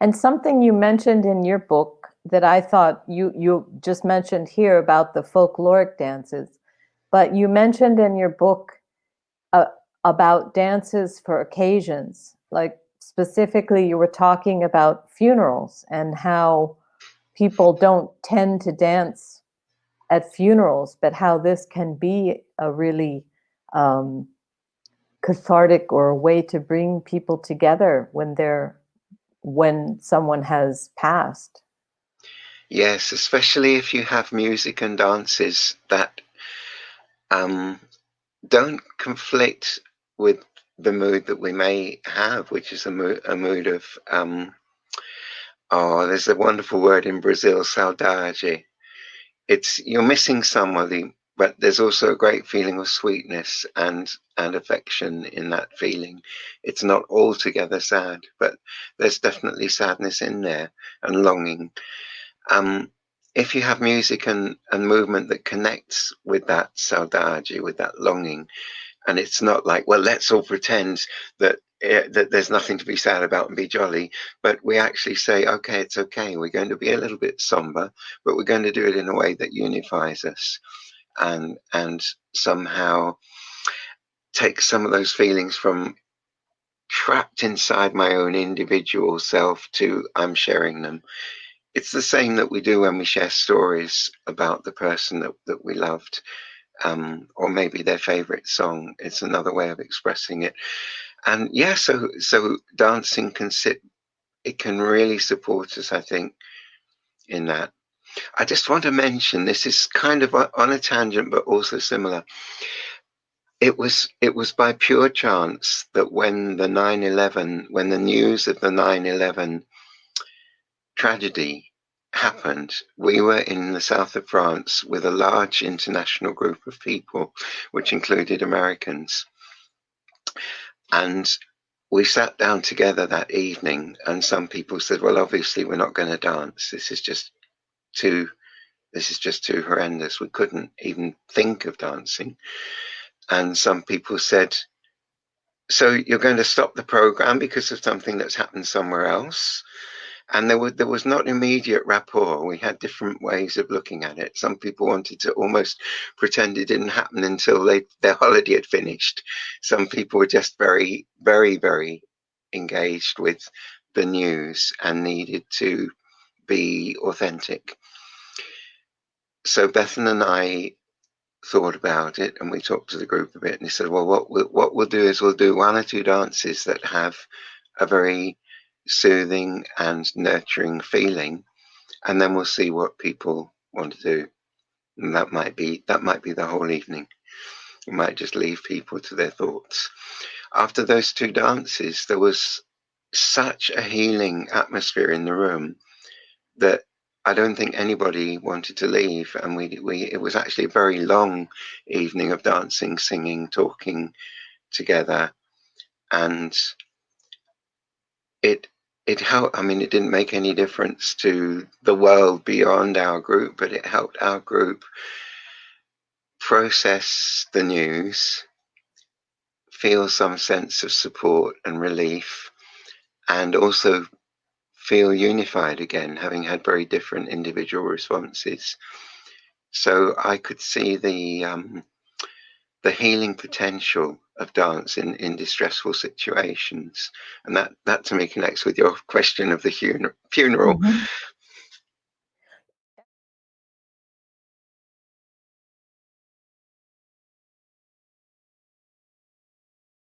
And something you mentioned in your book that I thought you just mentioned here about the folkloric dances, but you mentioned in your book uh, about dances for occasions. Like specifically, you were talking about funerals and how people don't tend to dance at funerals, but how this can be a really um, cathartic or a way to bring people together when someone has passed. Yes, especially if you have music and dances that um, don't conflict with the mood that we may have, which is a mood of, oh, there's a wonderful word in Brazil, saudade. It's you're missing somebody, but there's also a great feeling of sweetness and affection in that feeling. It's not altogether sad, but there's definitely sadness in there and longing. Um, if you have music and movement that connects with that saudade, with that longing, and it's not like, well, let's all pretend that that there's nothing to be sad about and be jolly, but we actually say, okay, it's okay. We're going to be a little bit somber, but we're going to do it in a way that unifies us and somehow takes some of those feelings from trapped inside my own individual self to I'm sharing them. It's the same that we do when we share stories about the person that we loved, or maybe their favorite song. It's another way of expressing it. And yeah, so dancing it can really support us, I think, in that. I just want to mention this is kind of on a tangent, but also similar. It was by pure chance that when when the news of the 9/11 tragedy happened, we were in the south of France with a large international group of people, which included Americans. And we sat down together that evening, and some people said, well, obviously we're not going to dance. Too this is just too horrendous. We couldn't even think of dancing. And some people said, so you're going to stop the program because of something that's happened somewhere else? And there was not immediate rapport. We had different ways of looking at it. Some people wanted to almost pretend it didn't happen until their holiday had finished. Some people were just very, very, very engaged with the news and needed to be authentic. So Bethan and I thought about it, and we talked to the group a bit, and he said, well, what we'll do is we'll do one or two dances that have a very soothing and nurturing feeling, and then we'll see what people want to do. And that might be the whole evening. We might just leave people to their thoughts. After those two dances, there was such a healing atmosphere in the room that I don't think anybody wanted to leave, and it was actually a very long evening of dancing, singing, talking together, and it helped. I mean, it didn't make any difference to the world beyond our group, but it helped our group process the news, feel some sense of support and relief, and also feel unified again, having had very different individual responses. So I could see the healing potential of dance in distressful situations, and that to me connects with your question of the funeral. Mhm.